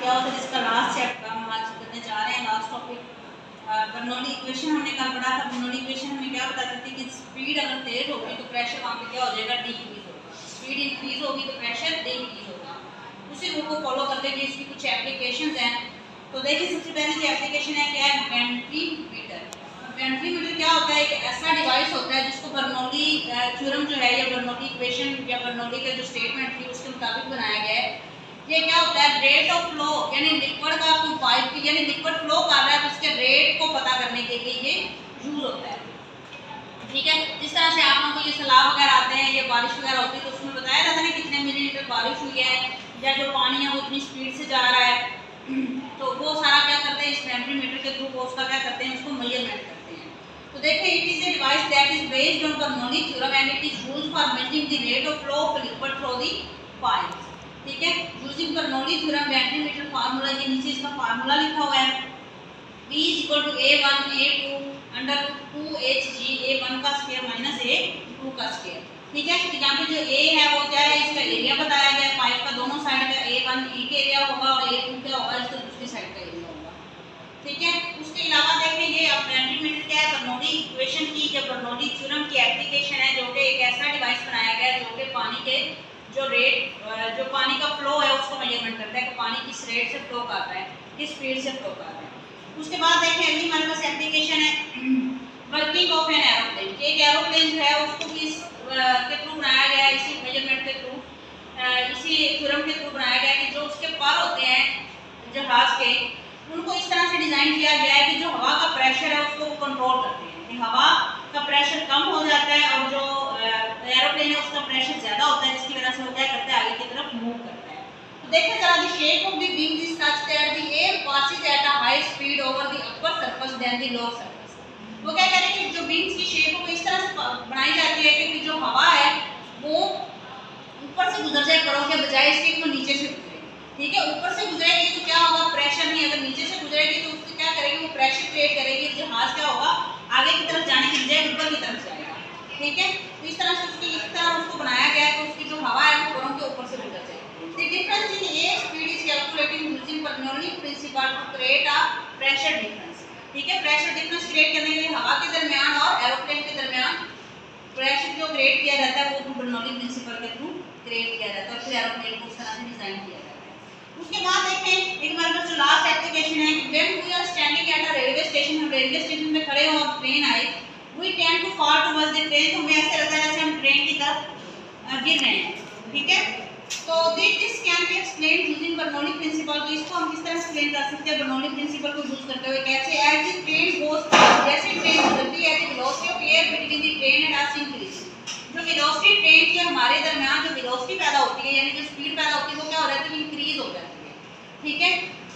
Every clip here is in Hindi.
किया हुआ था, जिसका लास्ट चैप्टर हम आज करने जा रहे हैं। लास्ट टॉपिक बर्नौली इक्वेशन हमने कल पढ़ा था। बर्नौली इक्वेशन हमें क्या बताती थी कि स्पीड अगर तेज होगी तो प्रेशर वहाँ पे क्या हो जाएगा, डिक्रीज होगा। स्पीड इंक्रीज होगी तो प्रेशर डिक्रीज होगा। उसी रूल को फॉलो करते हुए इसकी कुछ एप्लीकेशंस हैं। तो देखिए सबसे पहले जो एप्लीकेशन है क्या है, बेंटलीमीटर। बेंटलीमीटर क्या होता है, एक ऐसा डिवाइस होता है जिसको बर्नौली थ्योरम जो है या बर्नौली इक्वेशन या बर्नौली का जो स्टेटमेंट थी उसके मुताबिक बनाया गया है। ये क्या होता है, रेट ऑफ फ्लो, यानी लिक्विड का कोई पाइप यानी लिक्विड फ्लो कर रहा है तो उसके रेट को पता करने के लिए ये यूज होता है। ठीक है, जिस तरह से आप लोगों को ये सैलाब वगैरह आते हैं या बारिश वगैरह होती है तो उसमें बताया जाता है ना कितने मिलीमीटर बारिश हुई है या जो पानी है वो इतनी स्पीड से जा रहा है, तो वो सारा क्या करते हैं इस बेंटलीमीटर के थ्रू वो उसका क्या करते हैं, उसको मेजरमेंट करते हैं। तो देखिए it is a device that is based on Bernoulli theorem and it is used for measuring the rate of flow of liquid through the pipe. ठीक है, यूजिंग बर्नौली थ्योरम बेंटलीमीटर फार्मूला के नीचे इसका फार्मूला लिखा हुआ है, V = A1 A2 under 2Hg A1 का स्क्वायर माइनस A2 का स्क्वायर। ठीक है, तो यहाँ पे जो A है वो क्या है, इसका एरिया बताया गया है पाइप का, दोनों साइड का A1 E का एरिया होगा और A2 क्या होगा, इसका दूसरी साइड का एरिया होगा। ठीक है, उसके अलावा देखेंगे अब बेंटलीमीटर क्या है, बर्नौली इक्वेशन की या बर्नौली थ्योरम की एप्लीकेशन है, जो कि एक ऐसा डिवाइस बनाया गया है जो कि पानी के जो रेट जो पानी का फ्लो है उसको मेजरमेंट करता है कि पानी किस रेट से फ्लो कर रहा है, किस स्पीड से फ्लो कर रहा है। उसके बाद देखें अगली हमारे पास एप्लीकेशन है वर्किंग ऑफ एन एरोप्लेन। एक एरोप्लेन जो है उसको किस के थ्रू बनाया गया है, इसी मेजरमेंट के थ्रू, इसी थ्योरम के थ्रू बनाया गया है कि जो उसके पर होते हैं जहाज के, उनको इस तरह से डिज़ाइन किया गया है कि जो हवा का प्रेशर है उसको वो कंट्रोल करते हैं कि हवा का प्रेशर कम हो जाता है और जो एरोप्लेन है उसका प्रेशर ज़्यादा होता है, जिसकी वजह से वो क्या करता है, आगे की तरफ मूव करता है। तो देखिए जरा the shape of the wings is such that the air passes at a high speed over the upper surface than the lower surface। वो क्या कह रहे हैं कि जो विंग्स की शेप है वो इस तरह से बनाई जाती है कि जो हवा है वो ऊपर से गुजर जाए परों के बजाय इसके कि वो नीचे से गुजरे। ठीक है, ऊपर से गुजरेगी तो क्या होगा, प्रेशर नहीं, अगर नीचे से गुजरेगी तो उससे क्या करेगी, वो प्रेशर क्रिएट करेगी, जहाज क्या होगा आगे की तरफ जाने की बजाय ऊपर की तरफ जाएगा। ठीक है, तो इस तरह से उसकी इस तरह उसको बनाया गया है तो उसकी जो हवा है वो परों के ऊपर से गुजर जाएगी। The difference in air speed is calculated using Bernoulli principle to create a pressure difference। ठीक है, प्रेशर डिफरेंस क्रिएट करने के लिए हवा के दरमियान और एरोप्लेन के दरमियान प्रेशर जो क्रिएट किया जाता है वो बर्नौली प्रिंसिपल के थ्रू क्रिएट किया जाता है और फिर एरोप्लेन को उस तरह से डिजाइन किया जाता है। उसके बाद देखें एक हमारे पास जो लास्ट एप्लीकेशन है कि when we are standing at a railway station, हम रेलवे स्टेशन में खड़े हो और ट्रेन आई, we tend to fall towards the train, तो हमें ऐसा लगता है जैसे हम ट्रेन की तरफ गिर रहे हैं। ठीक है, तो this can be explained using Bernoulli principle. तो इसको हम किस तरह एक्सप्लेन कर सकते हैं बर्नौली प्रिंसिपल को यूज करते हुए, कैसे, एज द ट्रेन गोस, जैसे ट्रेन गुजरती है the velocity of air between the train and us increase. जो वेलोसिटी ट्रेन के हमारे दरमियान जो वेलोसिटी पैदा होती है यानी जो स्पीड पैदा होती है वो क्या हो जाती है, इंक्रीज हो जाती है। ठीक है,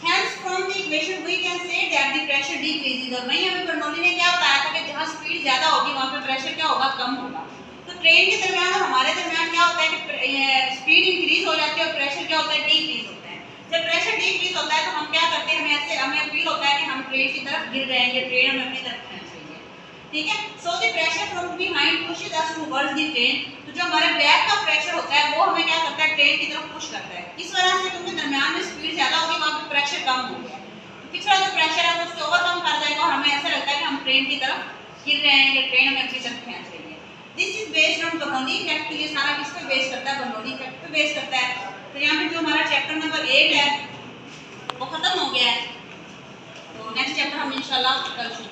hence from the equation we can say that the pressure decreases. और वहीं हमें बर्नौली ने क्या बताया था कि जहां स्पीड ज्यादा होगी वहां पे प्रेशर क्या होगा, कम होगा। तो ट्रेन के दरमियान और हमारे दरमियान क्या होता है कि स्पीड इंक्रीज हो जाती है और प्रेशर क्या होता है, डिक्रीज होता है। जब प्रेशर डिक्रीज होता है तो हम क्या करते हैं, हमें फील होता है कि हम ट्रेन की तरफ गिर रहे हैं या ट्रेन हमें अपनी तरफ खींच रही है। ठीक है, so the pressure from behind pushes us towards the train. तो जो हमारे बैक का प्रेशर होता है वो हमें क्या करता है, ट्रेन की तरफ पुश करता है। इस वजह से क्योंकि दरमियान में स्पीड ज्यादा होगी वहां पे प्रेशर कम हो गया, पिछला जो प्रेशर है वो उसको ओवरकम कर जाएगा और हमें ऐसा लगता है कि हम ट्रेन की तरफ गिर रहे हैं या ट्रेन हमें अपनी तरफ खींच रही है। This is based on Bernoulli effect. ये सारा किस पे बेस करता है, बर्नौली इफेक्ट पे बेस करता है। तो यहाँ पे जो हमारा चैप्टर नंबर 8 है वो खत्म हो गया है, तो नेक्स्ट चैप्टर हम इंशाल्लाह कल शुरू